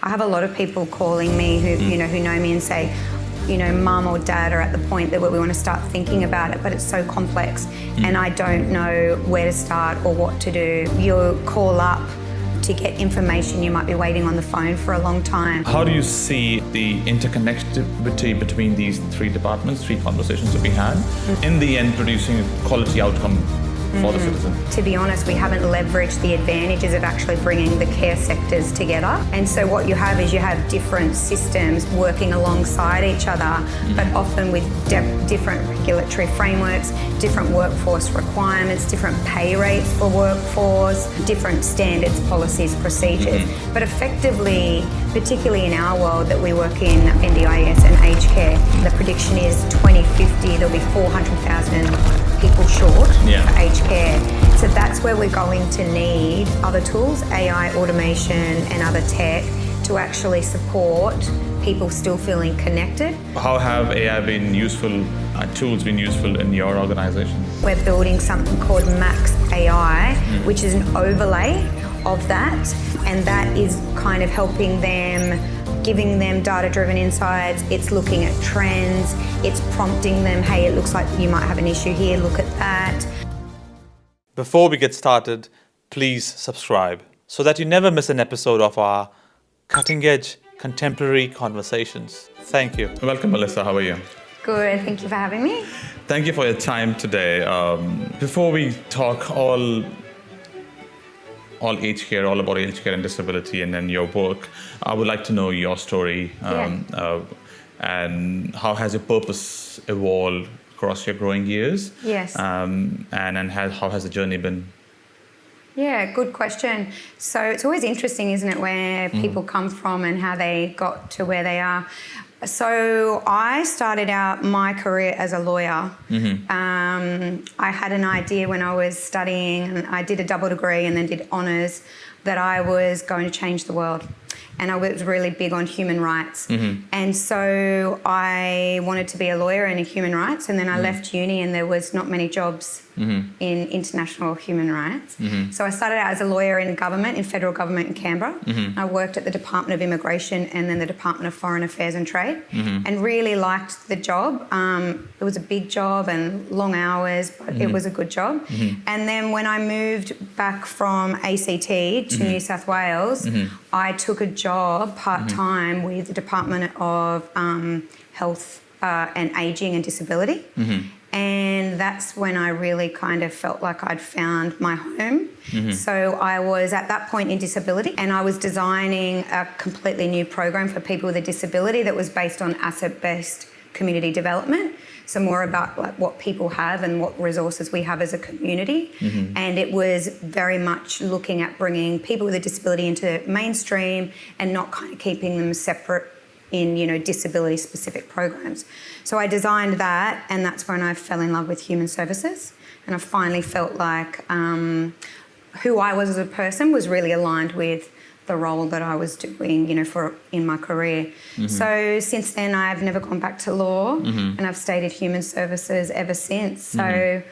I have a lot of people calling me who know me and say, mum or dad are at the point that we want to start thinking about it, but it's so complex and I don't know where to start or what to do. You'll call up to get information, you might be waiting on the phone for a long time. How do you see the interconnectivity between these three departments, three conversations that we had, in the end producing a quality outcome for the citizen? To be honest, we haven't leveraged the advantages of actually bringing the care sectors together. And so what you have is you have different systems working alongside each other, but often with different regulatory frameworks, different workforce requirements, different pay rates for workforce, different standards, policies, procedures. But effectively, particularly in our world that we work in NDIS and aged care, the prediction is 2050 there'll be 400,000 people short for aged care. So that's where we're going to need other tools, AI, automation and other tech to actually support people still feeling connected. How have AI been useful, tools been useful in your organization? We're building something called Max AI, which is an overlay of that, and that is kind of helping them, giving them data-driven insights. It's looking at trends, it's prompting them, hey, it looks like you might have an issue here, look at that. Before we get started, please subscribe so that you never miss an episode of our cutting-edge contemporary conversations. Thank you. Welcome, Alissa. How are you? Good, thank you for having me. Thank you for your time today. Before we talk all aged care, all about aged care and disability, and then your work, I would like to know your story and how has your purpose evolved across your growing years? Yes. And how has the journey been? Yeah, good question. So it's always interesting, isn't it, where people come from and how they got to where they are. So I started out my career as a lawyer. I had an idea when I was studying, and I did a double degree and then did honours, that I was going to change the world. And I was really big on human rights. And so I wanted to be a lawyer in human rights, and then I left uni and there was not many jobs in international human rights. So I started out as a lawyer in government, in federal government in Canberra. I worked at the Department of Immigration and then the Department of Foreign Affairs and Trade, and really liked the job. It was a big job and long hours, but it was a good job. And then when I moved back from ACT to New South Wales, I took a job part-time with the Department of Health and Ageing and Disability. And that's when I really kind of felt like I'd found my home. So I was at that point in disability, and I was designing a completely new program for people with a disability that was based on asset-based community development. So more about like what people have and what resources we have as a community. And it was very much looking at bringing people with a disability into mainstream and not kind of keeping them separate in, disability specific programs. So I designed that, and that's when I fell in love with human services. And I finally felt like who I was as a person was really aligned with the role that I was doing, in my career. So since then, I've never gone back to law, and I've stayed at human services ever since. So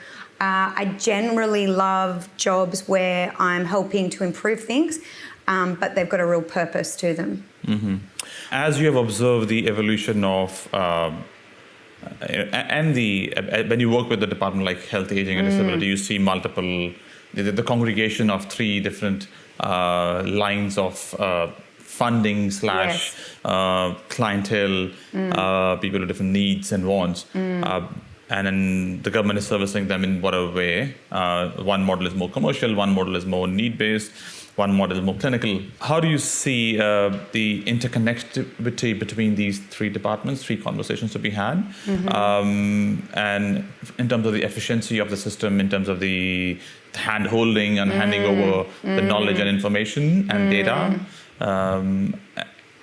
I generally love jobs where I'm helping to improve things, but they've got a real purpose to them. As you have observed the evolution of when you work with the department like health, aging and disability, you see multiple, the congregation of three different lines of funding / clientele, people with different needs and wants. And then the government is servicing them in whatever way. One model is more commercial, one model is more need-based, one model is more clinical. How do you see the interconnectivity between these three departments, three conversations to be had? And in terms of the efficiency of the system, in terms of the hand-holding and handing over the knowledge and information and data,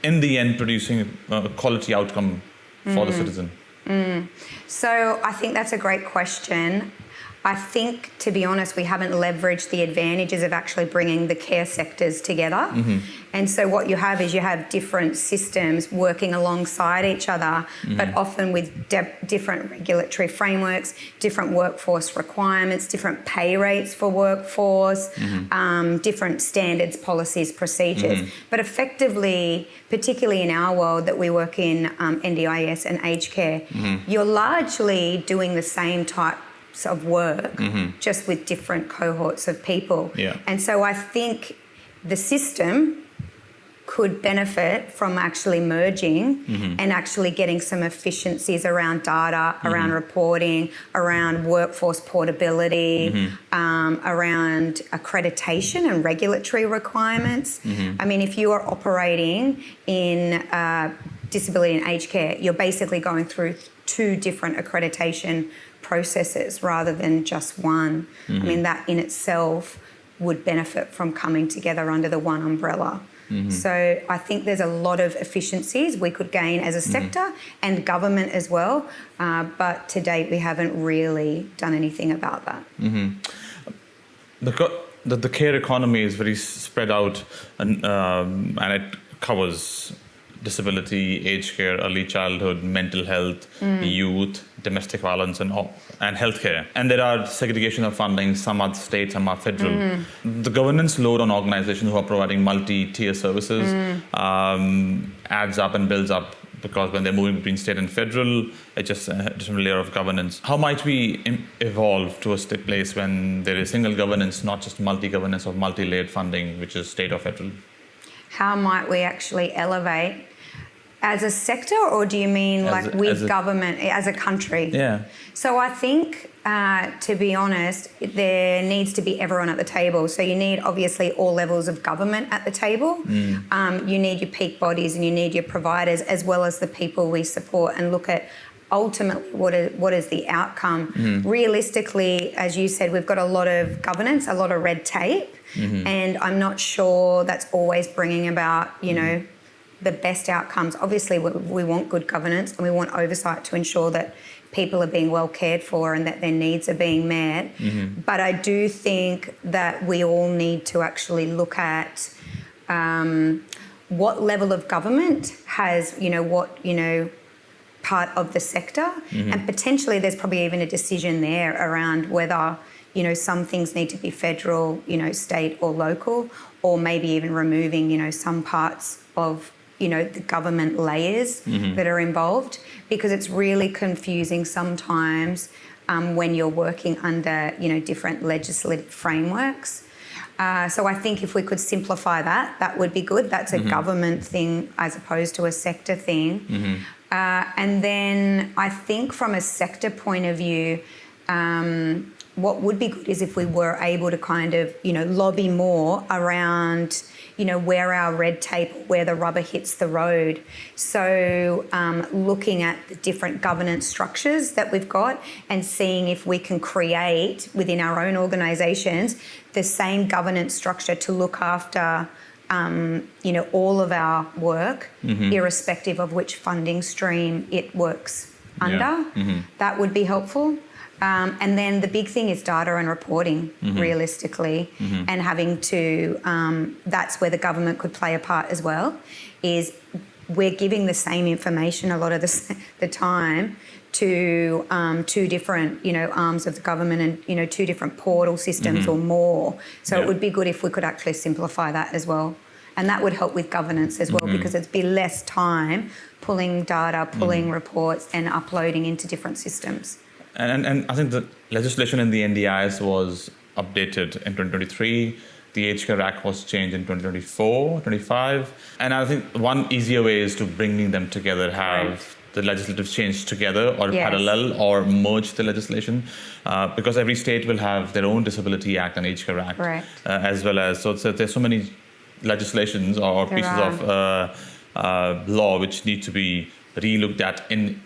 in the end producing a quality outcome for the citizen? So I think that's a great question. I think, to be honest, we haven't leveraged the advantages of actually bringing the care sectors together. And so what you have is you have different systems working alongside each other, but often with different regulatory frameworks, different workforce requirements, different pay rates for workforce, different standards, policies, procedures. But effectively, particularly in our world that we work in, NDIS and aged care, you're largely doing the same types of work, just with different cohorts of people. And so I think the system could benefit from actually merging and actually getting some efficiencies around data, around reporting, around workforce portability, around accreditation and regulatory requirements. I mean, if you are operating in disability and aged care, you're basically going through 2 different accreditation processes rather than just one. I mean, that in itself would benefit from coming together under the one umbrella. So I think there's a lot of efficiencies we could gain as a sector and government as well, but to date we haven't really done anything about that. The care economy is very spread out, and it covers disability, aged care, early childhood, mental health, youth, domestic violence, and healthcare. And there are segregation of funding. Some are state, some are federal. The governance load on organizations who are providing multi-tier services adds up and builds up, because when they're moving between state and federal, it's just a different layer of governance. How might we evolve to a place when there is single governance, not just multi-governance or multi-layered funding, which is state or federal? How might we actually elevate as a sector, or do you mean government, as a country? Yeah. So I think, to be honest, there needs to be everyone at the table. So you need obviously all levels of government at the table. You need your peak bodies and you need your providers, as well as the people we support, and look at ultimately what is the outcome. Realistically, as you said, we've got a lot of governance, a lot of red tape, and I'm not sure that's always bringing about, the best outcomes. Obviously, we want good governance and we want oversight to ensure that people are being well cared for and that their needs are being met. But I do think that we all need to actually look at what level of government has, part of the sector, and potentially there's probably even a decision there around whether, some things need to be federal, state or local, or maybe even removing, some parts of the government layers that are involved, because it's really confusing sometimes when you're working under, different legislative frameworks. So I think if we could simplify that would be good. That's a government thing as opposed to a sector thing. And then I think from a sector point of view, what would be good is if we were able to kind of, lobby more around, where our red tape, where the rubber hits the road. So looking at the different governance structures that we've got and seeing if we can create within our own organisations the same governance structure to look after, all of our work, irrespective of which funding stream it works under. That would be helpful. And then the big thing is data and reporting, realistically, and having to, that's where the government could play a part as well, is we're giving the same information a lot of the time to 2 different, arms of the government and, 2 different portal systems or more. So it would be good if we could actually simplify that as well. And that would help with governance as well, because it'd be less time pulling data, pulling reports and uploading into different systems. And I think the legislation in the NDIS was updated in 2023. The Aged Care Act was changed in 2024, 25. And I think one easier way is to bringing them together, have the legislative change together or parallel or merge the legislation, because every state will have their own Disability Act and Aged Care Act, as well as, so there's so many legislations or pieces of law which need to be re-looked at in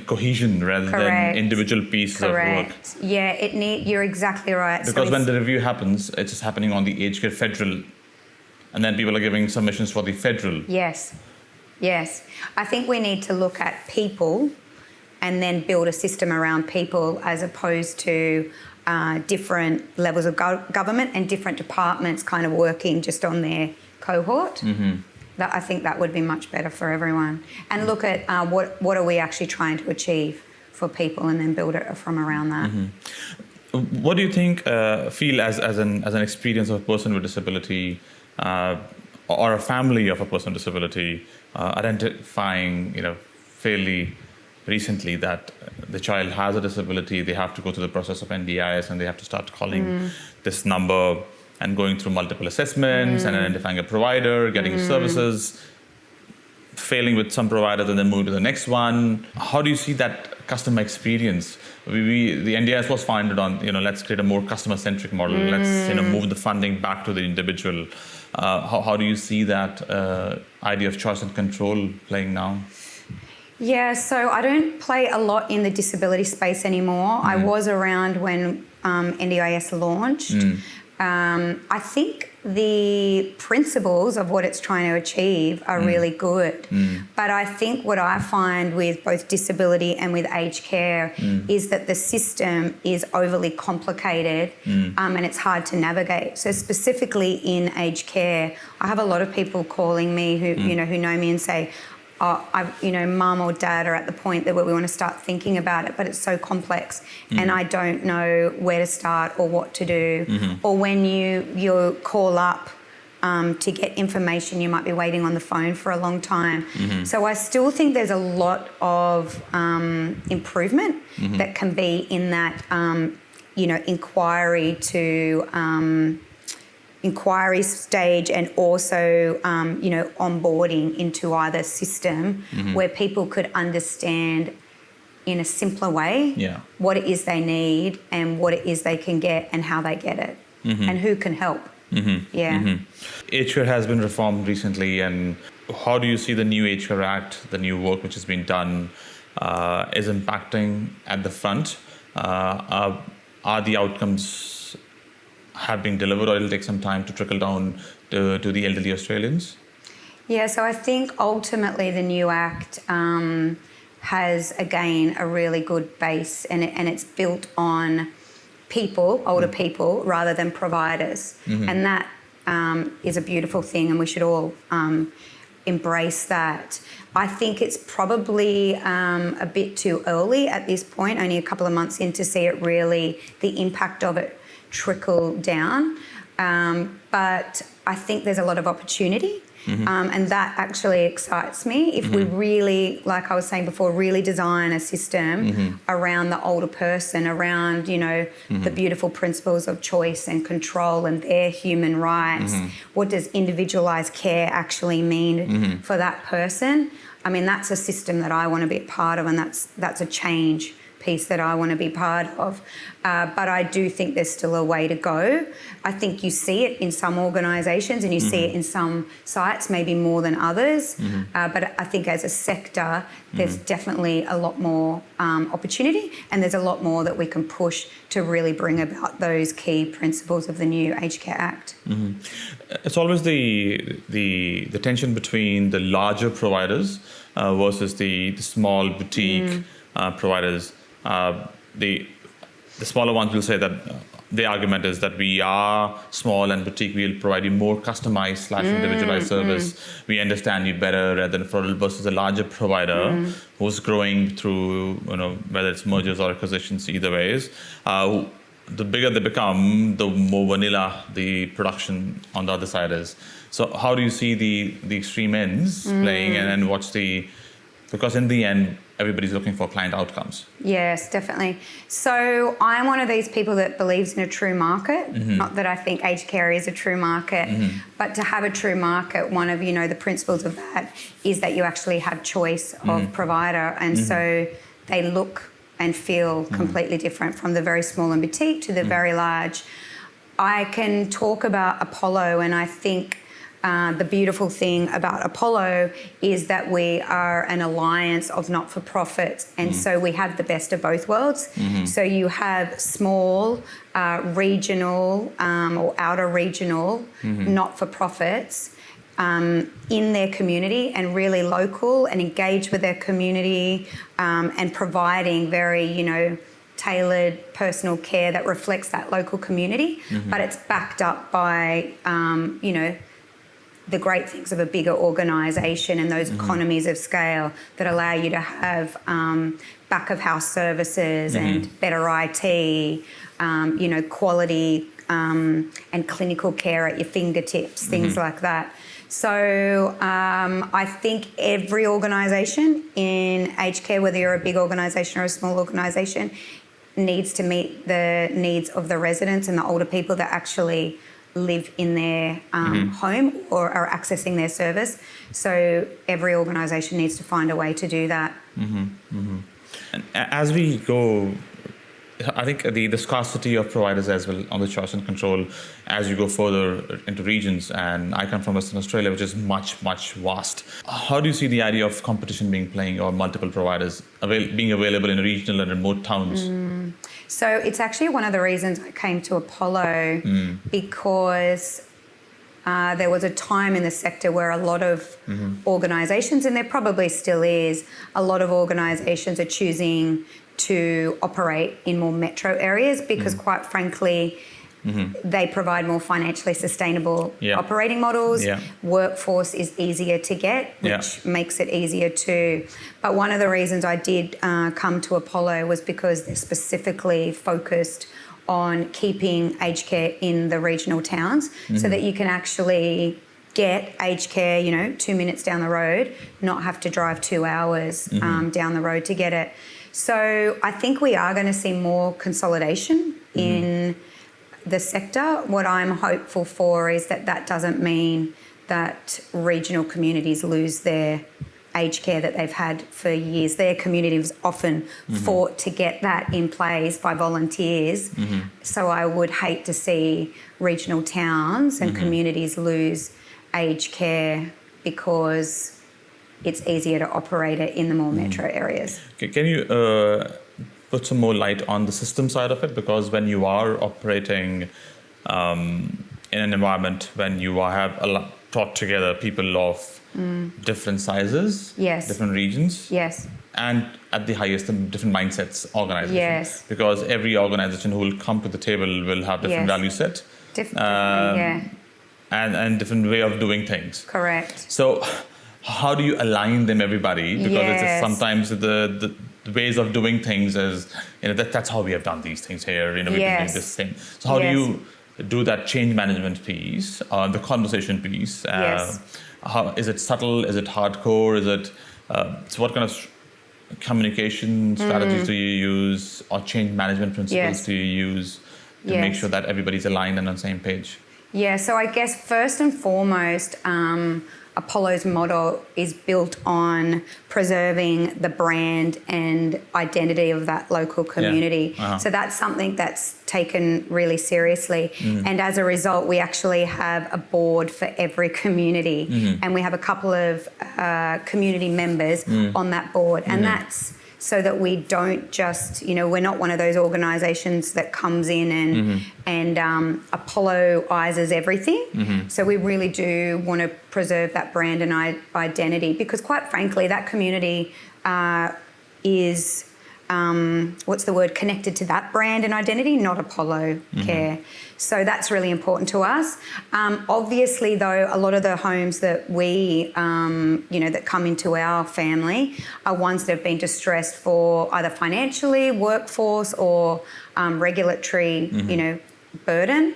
cohesion rather than individual pieces of work. Yeah, you're exactly right. Because when the review happens, it's just happening on the aged care federal, and then people are giving submissions for the federal. Yes. I think we need to look at people and then build a system around people, as opposed to different levels of government and different departments kind of working just on their cohort. That I think that would be much better for everyone. And look at what are we actually trying to achieve for people, and then build it from around that. What do you think, feel as an experience of a person with disability, or a family of a person with disability, identifying, fairly recently that the child has a disability, they have to go through the process of NDIS, and they have to start calling this number and going through multiple assessments and identifying a provider, getting services, failing with some providers and then moving to the next one. How do you see that customer experience? The NDIS was founded on, let's create a more customer-centric model. Let's, move the funding back to the individual. How do you see that idea of choice and control playing now? Yeah, so I don't play a lot in the disability space anymore. I was around when NDIS launched. I think the principles of what it's trying to achieve are really good. But I think what I find with both disability and with aged care is that the system is overly complicated and it's hard to navigate. So specifically in aged care, I have a lot of people calling me who know me and say, mum or dad are at the point that we want to start thinking about it, but it's so complex and I don't know where to start or what to do. Or when you call up to get information, you might be waiting on the phone for a long time. So I still think there's a lot of improvement that can be in that, inquiry stage, and also, onboarding into either system where people could understand in a simpler way what it is they need and what it is they can get and how they get it and who can help. Aged care has been reformed recently, and how do you see the new Aged Care Act, the new work which has been done, is impacting at the front? Are the outcomes have been delivered, or it'll take some time to trickle down to the elderly Australians? Yeah, so I think ultimately the new Act has, again, a really good base, and it's built on people, older people, rather than providers. And that is a beautiful thing, and we should all embrace that. I think it's probably a bit too early at this point, only a couple of months in, to see it really, the impact of it trickle down. But I think there's a lot of opportunity. And that actually excites me. If we really, like I was saying before, really design a system around the older person, around, the beautiful principles of choice and control and their human rights. What does individualised care actually mean for that person? I mean, that's a system that I want to be a part of, and that's a change piece that I want to be part of. But I do think there's still a way to go. I think you see it in some organisations and you see it in some sites, maybe more than others. But I think as a sector, there's definitely a lot more opportunity, and there's a lot more that we can push to really bring about those key principles of the new Aged Care Act. It's always the tension between the larger providers versus the small boutique providers. The smaller ones will say that the argument is that we are small and boutique, we'll provide you more customized / individualized service. We understand you better rather than versus a larger provider who's growing through, whether it's mergers or acquisitions, either ways. The bigger they become, the more vanilla the production on the other side is. So how do you see the extreme ends playing, and what's because in the end, everybody's looking for client outcomes. Yes, definitely. So I'm one of these people that believes in a true market. Not that I think aged care is a true market, but to have a true market, one of, the principles of that is that you actually have choice of provider. And so they look and feel completely different, from the very small and boutique to the very large. I can talk about Apollo, and I think the beautiful thing about Apollo is that we are an alliance of not-for-profits, and so we have the best of both worlds. So you have small, regional or outer regional not-for-profits in their community, and really local and engaged with their community, and providing very, tailored personal care that reflects that local community, but it's backed up by, the great things of a bigger organisation and those economies of scale that allow you to have back-of-house services and better IT, quality and clinical care at your fingertips, things like that. So I think every organisation in aged care, whether you're a big organisation or a small organisation, needs to meet the needs of the residents and the older people that actually live in their home or are accessing their service. So every organisation needs to find a way to do that. And as we go, I think the scarcity of providers as well on the choice and control as you go further into regions, and I come from Western Australia, which is much, much vast. How do you see the idea of competition playing or multiple providers being available in regional and remote towns? So it's actually one of the reasons I came to Apollo because there was a time in the sector where a lot of organisations, and there probably still is, a lot of organisations are choosing to operate in more metro areas because quite frankly, they provide more financially sustainable operating models. Workforce is easier to get, which makes it easier too. But one of the reasons I did come to Apollo was because they're specifically focused on keeping aged care in the regional towns so that you can actually get aged care, 2 minutes down the road, not have to drive 2 hours down the road to get it. So I think we are going to see more consolidation in the sector. What I'm hopeful for is that doesn't mean that regional communities lose their aged care that they've had for years. Their communities often fought to get that in place by volunteers. So I would hate to see regional towns and communities lose aged care because it's easier to operate it in the more metro areas. Can you put some more light on the system side of it? Because when you are operating in an environment, when you have brought together people of different sizes, different regions, and at the highest, different mindsets, organizations. Because every organization who will come to the table will have different value set. And different way of doing things. Correct. So how do you align them, everybody? Because it's just sometimes the ways of doing things is, that's how we have done these things here. We've been doing this thing. So how do you do that change management piece, the conversation piece? How is it subtle? Is it hardcore? Is it so? What kind of communication strategies do you use, or change management principles do you use to make sure that everybody's aligned and on the same page? So I guess first and foremost, Apollo's model is built on preserving the brand and identity of that local community. So that's something that's taken really seriously. And as a result, we actually have a board for every community. And we have a couple of community members on that board. And that's so that we don't just, we're not one of those organisations that comes in and Apollo-ises everything. So we really do want to preserve that brand and identity because, quite frankly, that community is, connected to that brand and identity, not Apollo Care. So that's really important to us. Obviously, though, a lot of the homes that we, that come into our family are ones that have been distressed for either financially, workforce, or regulatory, burden,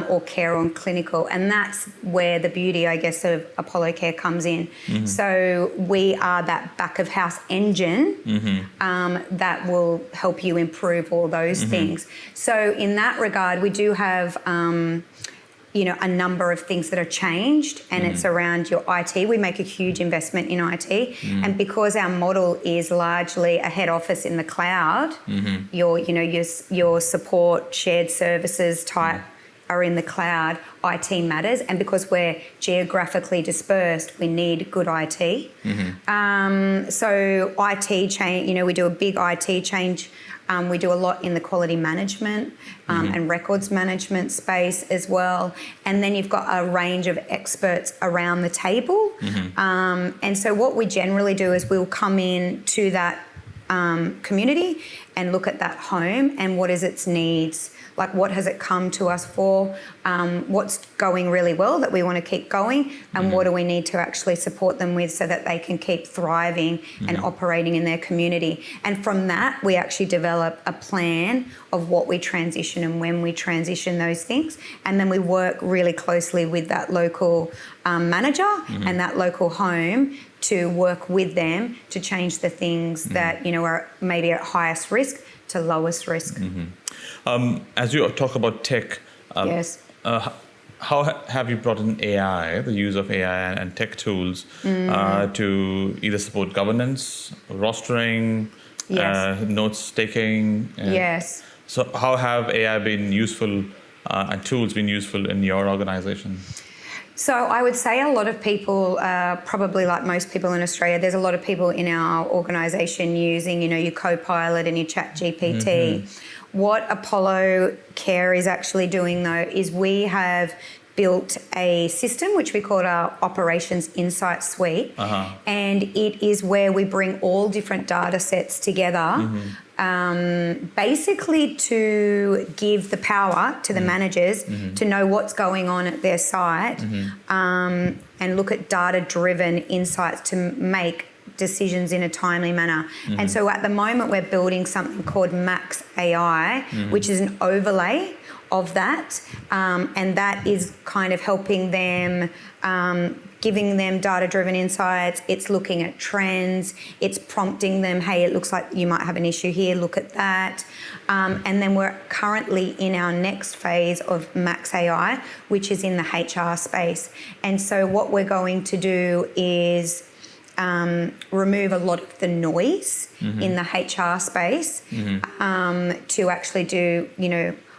or care on clinical. And that's where the beauty, I guess, of Apollo Care comes in. So we are that back-of-house engine that will help you improve all those things. So in that regard, we do have, a number of things that are changed, and it's around your IT. We make a huge investment in IT. And because our model is largely a head office in the cloud, your support, shared services type are in the cloud, IT matters. And because we're geographically dispersed, we need good IT. So IT change, we do a big IT change. We do a lot in the quality management and records management space as well. And then you've got a range of experts around the table. And so what we generally do is we'll come in to that community and look at that home and what is its needs. Like, what has it come to us for? What's going really well that we want to keep going? And what do we need to actually support them with so that they can keep thriving and operating in their community? And from that, we actually develop a plan of what we transition and when we transition those things. And then we work really closely with that local manager and that local home to work with them to change the things that, are maybe at highest risk to lowest risk. As you talk about tech, yes. How have you brought in AI, the use of AI and tech tools to either support governance, rostering, notes taking? Yes. So how have AI been useful and tools been useful in your organization? So I would say a lot of people, probably like most people in Australia, there's a lot of people in our organisation using, your Copilot and your ChatGPT. What Apollo Care is actually doing, though, is we have built a system which we call our Operations Insight Suite, and it is where we bring all different data sets together, basically to give the power to the managers to know what's going on at their site, and look at data-driven insights to make decisions in a timely manner. And so at the moment we're building something called Max AI, which is an overlay of that, and that is kind of helping them, giving them data-driven insights. It's looking at trends, it's prompting them, hey, it looks like you might have an issue here, look at that. And then we're currently in our next phase of Max AI, which is in the HR space. And so what we're going to do is remove a lot of the noise in the HR space, to actually do,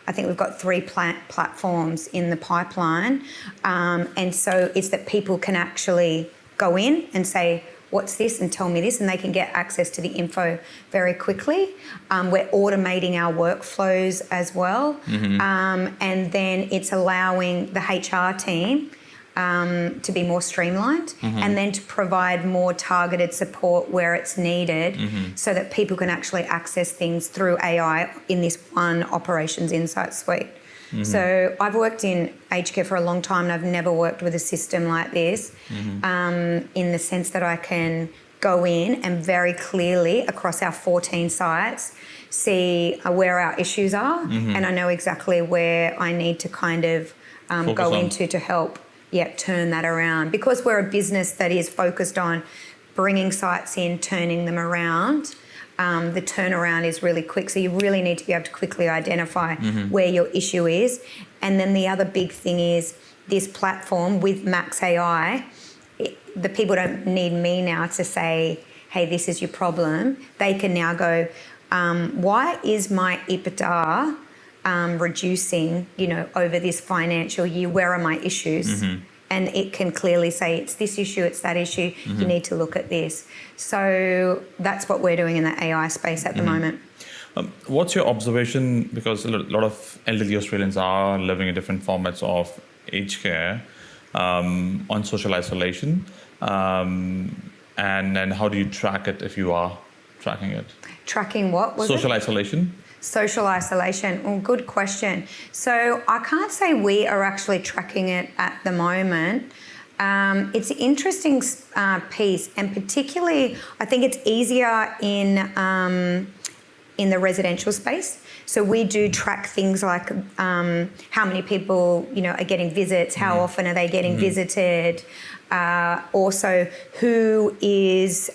I think we've got 3 platforms in the pipeline. And so it's that people can actually go in and say, what's this, and tell me this, and they can get access to the info very quickly. We're automating our workflows as well. And then it's allowing the HR team to be more streamlined, and then to provide more targeted support where it's needed, so that people can actually access things through AI in this one Operations Insight Suite. So I've worked in aged care for a long time, and I've never worked with a system like this, in the sense that I can go in and very clearly across our 14 sites see where our issues are, and I know exactly where I need to kind of go into to help turn that around. Because we're a business that is focused on bringing sites in, turning them around, the turnaround is really quick. So you really need to be able to quickly identify where your issue is. And then the other big thing is this platform with Max AI, the people don't need me now to say, hey, this is your problem. They can now go, why is my EBITDA reducing, over this financial year? Where are my issues? And it can clearly say, it's this issue, it's that issue, you need to look at this. So that's what we're doing in the AI space at the moment. What's your observation, because a lot of elderly Australians are living in different formats of aged care, on social isolation, and then how do you track it if you are tracking it? Tracking what was social it? Isolation. Social isolation. Well, good question. So I can't say we are actually tracking it at the moment. It's an interesting piece, and particularly I think it's easier in the residential space. So we do track things like how many people are getting visits, how often are they getting visited. Also, who is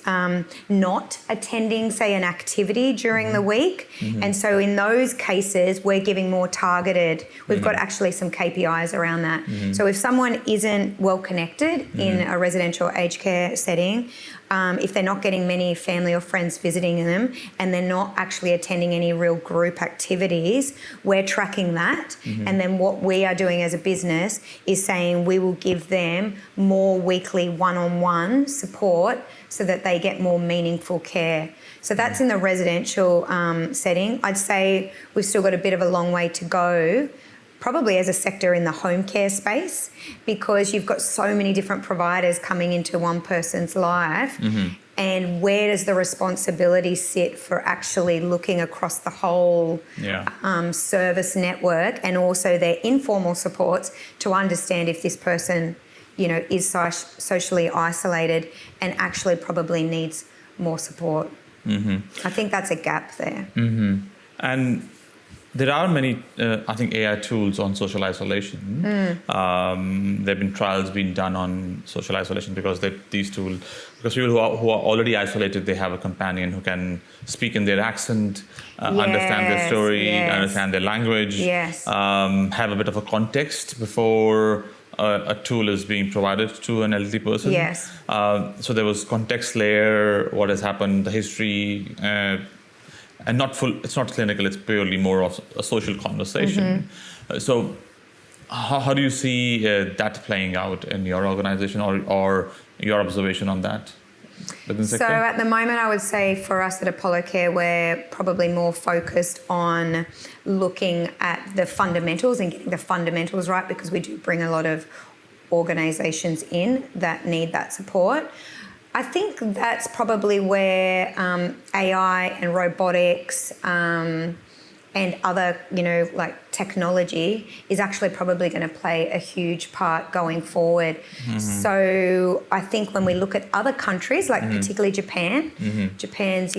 not attending, say, an activity during the week. And so in those cases, we're giving more targeted. We've got actually some KPIs around that. So if someone isn't well connected in a residential aged care setting, if they're not getting many family or friends visiting them, and they're not actually attending any real group activities, we're tracking that. And then what we are doing as a business is saying we will give them more weekly one-on-one support so that they get more meaningful care. So that's in the residential setting. I'd say we've still got a bit of a long way to go, probably as a sector in the home care space, because you've got so many different providers coming into one person's life. and where does the responsibility sit for actually looking across the whole service network, and also their informal supports to understand if this person, is socially isolated and actually probably needs more support. I think that's a gap there. And there are many, I think, AI tools on social isolation. There have been trials being done on social isolation because people who are already isolated, they have a companion who can speak in their accent, understand their story, understand their language, have a bit of a context before a tool is being provided to an elderly person. So there was context layer, what has happened, the history, and it's not clinical, it's purely more of a social conversation. So how do you see that playing out in your organization or your observation on that? So at the moment, I would say for us at Apollo Care, we're probably more focused on looking at the fundamentals and getting the fundamentals right, because we do bring a lot of organisations in that need that support. I think that's probably where AI and robotics and other, like technology is actually probably going to play a huge part going forward. So I think when we look at other countries, like particularly Japan, Japan's,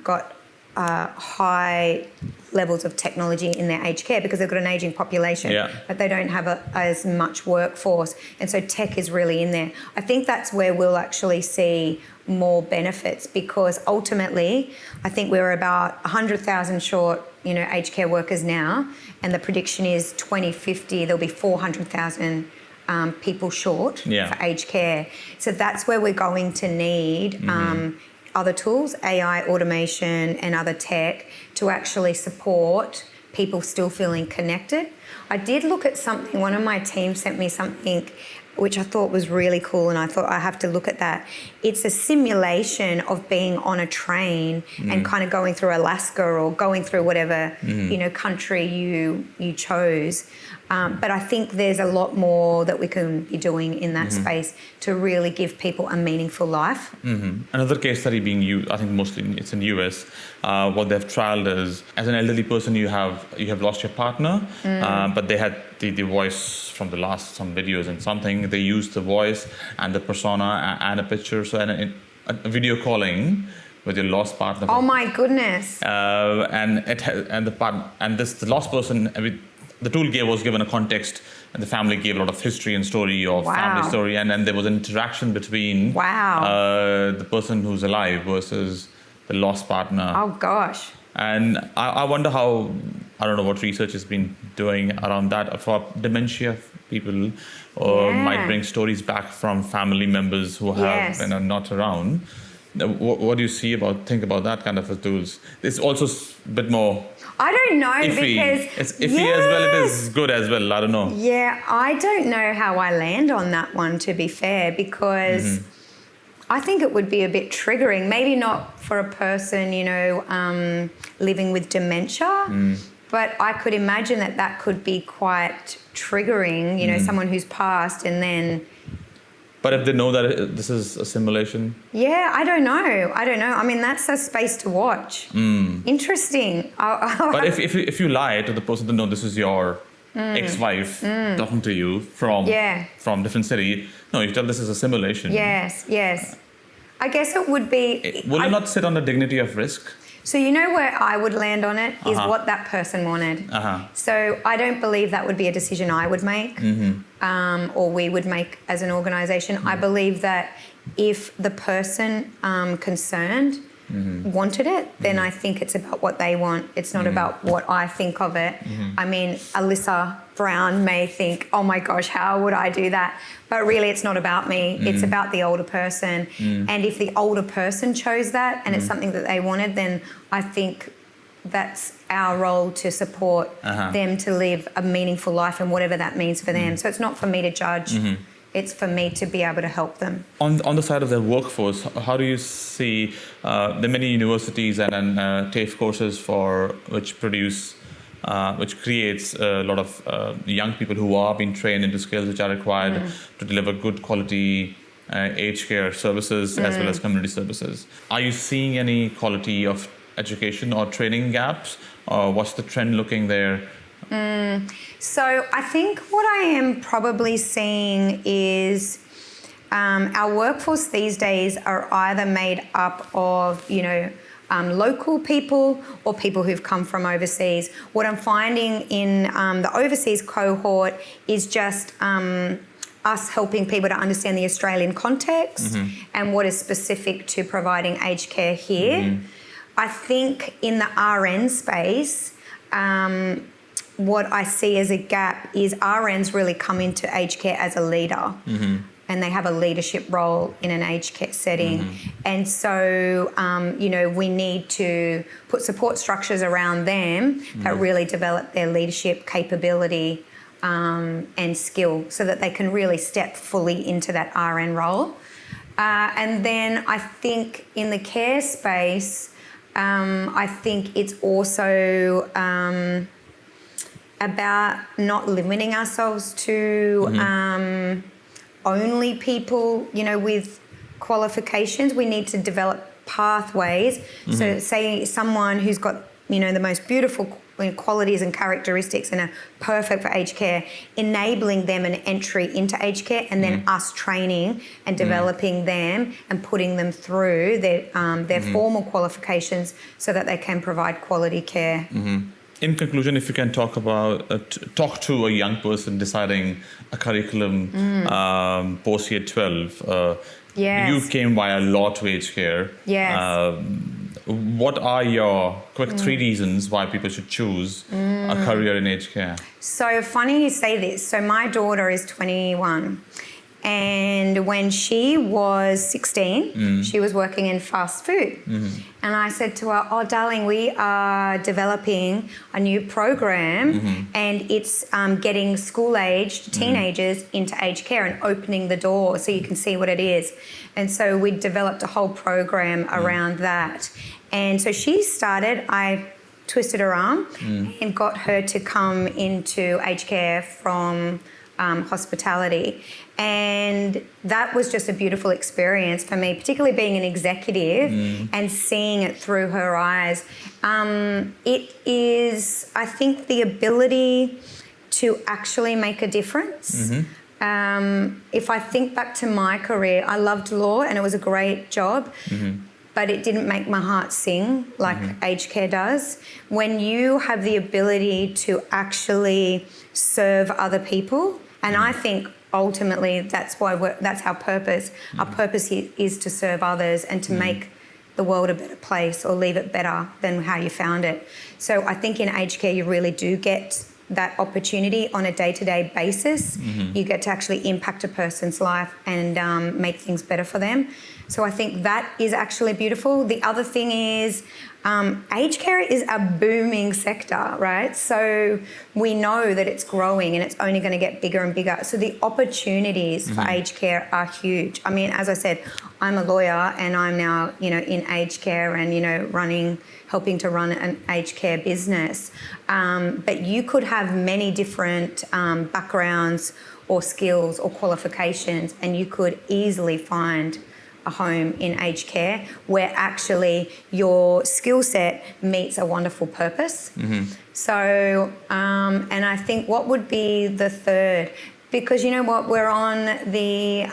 got high levels of technology in their aged care because they've got an aging population, but they don't have as much workforce. And so tech is really in there. I think that's where we'll actually see more benefits, because ultimately I think we're about 100,000 short, aged care workers now, and the prediction is 2050 there'll be 400,000 people short for aged care. So that's where we're going to need other tools, AI, automation and other tech to actually support people still feeling connected. I did look at something, one of my team sent me something which I thought was really cool, and I thought I have to look at that. It's a simulation of being on a train and kind of going through Alaska or going through whatever country you chose. But I think there's a lot more that we can be doing in that space to really give people a meaningful life. Another case study being used, I think mostly it's in the US, what they've trialed is, as an elderly person, you have lost your partner, but they had the voice from the last some videos and something. They used the voice and the persona and a picture, so a video calling with your lost partner. Oh my goodness! The lost person. The tool was given a context, and the family gave a lot of history and story of family story, and then there was an interaction between the person who's alive versus the lost partner. Oh gosh! And I wonder how, I don't know what research has been doing around that for dementia people, or might bring stories back from family members who have and are not around. What do you think about that kind of tools? It's also a bit more. I don't know, iffy. because it's iffy as well. It is good as well. I don't know. Yeah, I don't know how I land on that one, to be fair, because I think it would be a bit triggering. Maybe not for a person, living with dementia, but I could imagine that could be quite triggering. Someone who's passed and then. But if they know that this is a simulation? Yeah, I don't know. I mean, that's a space to watch. Interesting. But if you lie to the person to know this is your ex-wife talking to you from different city, no, you tell this is a simulation. Yes. I guess it would be. Will it not sit on the dignity of risk? So where I would land on it is what that person wanted. So I don't believe that would be a decision I would make or we would make as an organisation. I believe that if the person concerned wanted it, then I think it's about what they want. It's not about what I think of it. I mean, Alissa Brown may think, oh my gosh, how would I do that? But really, it's not about me. It's about the older person. And if the older person chose that and it's something that they wanted, then I think that's our role to support them to live a meaningful life and whatever that means for them. So it's not for me to judge. It's for me to be able to help them. On the side of the workforce, how do you see the many universities and TAFE courses which creates a lot of young people who are being trained into skills which are required to deliver good quality aged care services as well as community services. Are you seeing any quality of education or training gaps? Or what's the trend looking there? So I think what I am probably seeing is our workforce these days are either made up of, local people or people who've come from overseas. What I'm finding in the overseas cohort is just us helping people to understand the Australian context and what is specific to providing aged care here. I think in the RN space, what I see as a gap is RNs really come into aged care as a leader. And they have a leadership role in an aged care setting. And so, we need to put support structures around them that really develop their leadership capability and skill so that they can really step fully into that RN role. And then I think in the care space, I think it's also about not limiting ourselves to only people, with qualifications. We need to develop pathways. So say someone who's got, the most beautiful qualities and characteristics and are perfect for aged care, enabling them an entry into aged care and then us training and developing them and putting them through their formal qualifications so that they can provide quality care. In conclusion, if you can talk to a young person deciding a curriculum post year 12, you came via law to aged care. What are your quick 3 reasons why people should choose a career in aged care? So funny you say this. So my daughter is 21. And when she was 16, she was working in fast food. And I said to her, "Oh, darling, we are developing a new program and it's getting school-aged teenagers into aged care and opening the door so you can see what it is." And so we developed a whole program around that. And so she started, I twisted her arm and got her to come into aged care from hospitality. And that was just a beautiful experience for me, particularly being an executive and seeing it through her eyes. It is, I think, the ability to actually make a difference. If I think back to my career, I loved law and it was a great job, but it didn't make my heart sing like aged care does. When you have the ability to actually serve other people, and I think ultimately that's our purpose. Our purpose is to serve others and to make the world a better place or leave it better than how you found it. So I think in aged care you really do get that opportunity on a day-to-day basis. You get to actually impact a person's life and make things better for them. So I think that is actually beautiful. The other thing is aged care is a booming sector, right? So we know that it's growing and it's only going to get bigger and bigger. So the opportunities for aged care are huge. I mean, as I said, I'm a lawyer and I'm now, in aged care and, helping to run an aged care business. But you could have many different backgrounds or skills or qualifications, and you could easily find a home in aged care where actually your skill set meets a wonderful purpose. So, and I think what would be the third, because you know what, we're on the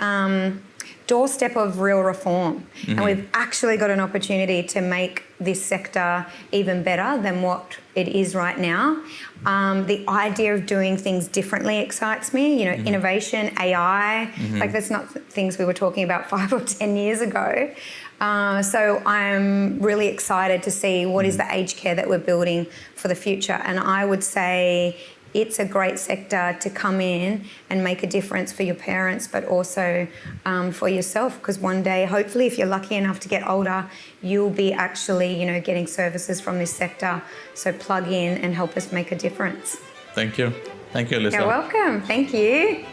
doorstep of real reform and we've actually got an opportunity to make this sector even better than what it is right now. The idea of doing things differently excites me, innovation, AI, like that's not things we were talking about 5 or 10 years ago. So I'm really excited to see what is the aged care that we're building for the future. And I would say it's a great sector to come in and make a difference for your parents, but also for yourself, because one day, hopefully, if you're lucky enough to get older, you'll be actually, getting services from this sector. So plug in and help us make a difference. Thank you. Thank you, Alissa. You're welcome. Thank you.